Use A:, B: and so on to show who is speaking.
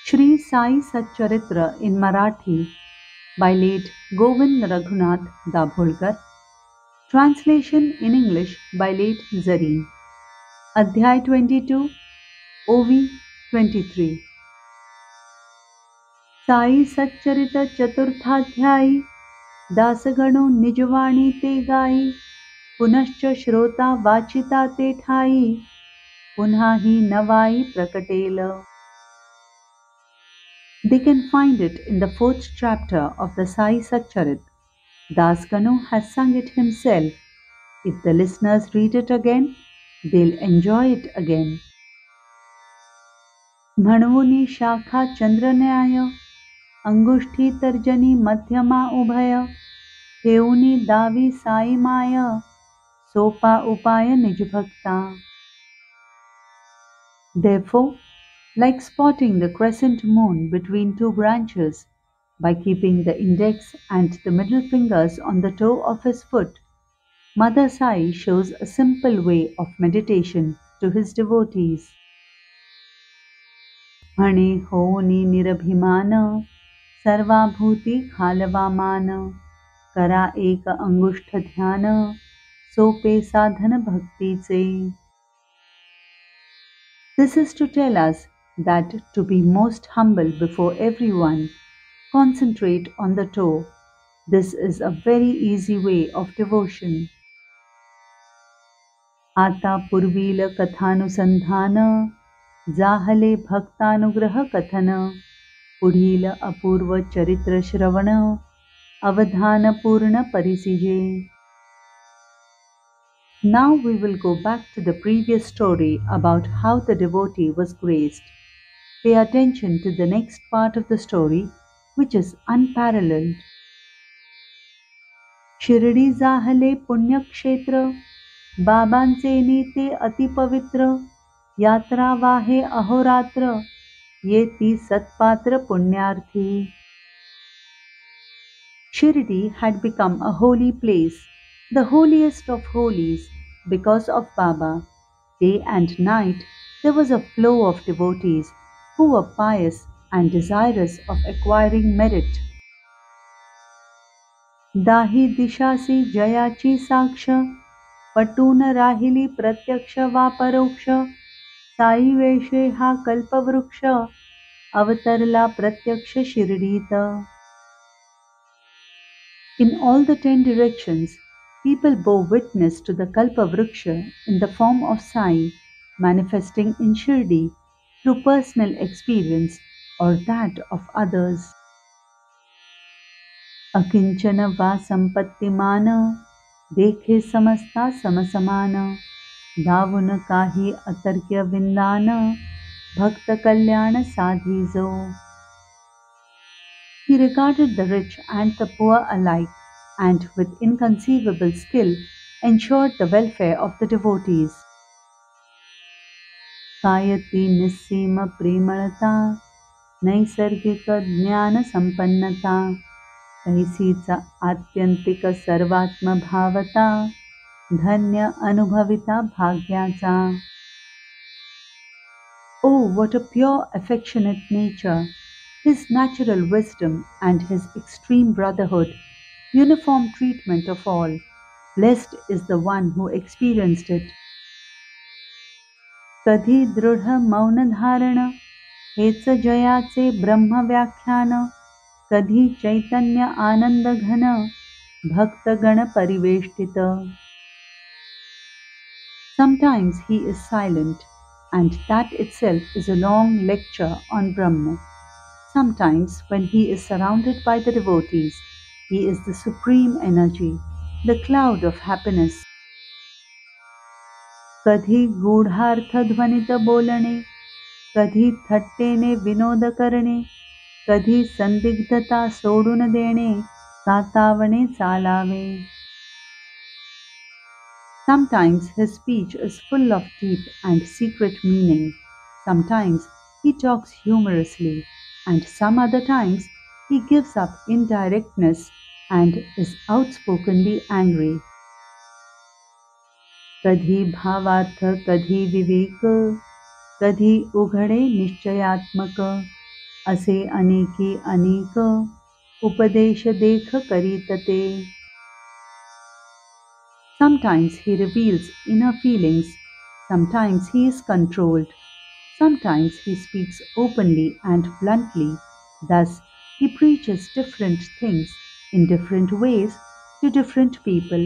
A: Shri Sai Satcharitra in Marathi by late Govind Raghunath Dabholkar. Translation in English by late Zareen. Adhyay 22, OV 23. Sai सच्चरित चतुर्थाध्यायी दासगणो निजवाणी ते गाई पुनश्च श्रोता वाचिता ते ठाई पुन्हा ही नवाई प्रकटेल. They can find it in the fourth chapter of the Sai Satcharit. Das Kanu has sung it himself. If the listeners read it again, they'll enjoy it again. म्हणवुनी शाखा चंद्रन्याय अंगुष्ठी तर्जनी मध्यमा उभय ठेवुनी दावी साई माय सोपा उपाय निजभक्ता. Therefore, like spotting the crescent moon between two branches, by keeping the index and the middle fingers on the toe of his foot, Mother Sai shows a simple way of meditation to his devotees. म्हणे होनी निरभिमान सर्वाभूती खालवा मान करा एक अंगुष्ठ ध्यान सोपे साधन भक्तीचे. This is to tell us that to be most humble before everyone, concentrate on the toe. This is a very easy way of devotion. आता पूर्वील कथानुसंधान जाहले भक्तानुग्रह कथन पुढील अपूर्व चरित्र श्रवण अवधान पूर्ण परिसिजे. Now we will go back to the previous story about how the devotee was graced. Pay attention to the next part of the story, which is unparalleled. Shirdi जाहले पुण्यक्षेत्र बाबांचे नीते अतिपवित्र यात्रा वाहे अहोरात्र येती सत्पात्र पुण्यार्थी. Shirdi had become a holy place, the holiest of holies, because of Baba. Day and night there was a flow of devotees who were pious and desirous of acquiring merit. दाही दिशासी जयाची साक्ष पटून राहिली प्रत्यक्ष वा परोक्ष साई वेशे हा कल्पवृक्ष अवतरला प्रत्यक्ष शिर्डीत. In all the 10 directions, people bore witness to the Kalpavruksha in the form of Sai, manifesting in Shirdi through personal experience or that of others. अकिंचन वा संपत्तिमान देखे समस्ता समसमान दावुन काही अतर्क्य विंदान भक्त कल्याण साधीजो. He regarded the rich and the poor alike and with inconceivable skill ensured the welfare of the devotees. कायती निस्सीम प्रेमळता नैसर्गिक ज्ञान संपन्नता तैसीचा आत्यंतिक सर्वात्म भावता धन्य अनुभविता भाग्याचा. Oh, what a pure, affectionate nature! His natural wisdom and his extreme brotherhood, uniform treatment of all. Blessed is the one who experienced it. कधी दृढ मौन धारण हेच जयाचे ब्रह्म व्याख्यान कधी चैतन्य आनंद घन भक्तगण परिवेष्टित. Sometimes he is silent, and that itself is a long lecture on Brahma. Sometimes, when he is surrounded by the devotees, he is the supreme energy, the cloud of happiness. कधी गूढार्थ ध्वनित बोलणे, कधी थट्टेने विनोद करणे, कधी संदिग्धता सोडून देणे, सातावणे चालावे. Sometimes his speech is full of deep and secret meaning. Sometimes he talks humorously, and some other times he gives up indirectness and is outspokenly angry. कधी भावार्थ कधी विवेक कधी उघडे निश्चयात्मक असे अनेकी अनेक उपदेश देख करीतते. Sometimes he reveals inner feelings, sometimes he is controlled, sometimes he speaks openly and bluntly. Thus, he preaches different things in different ways to different people.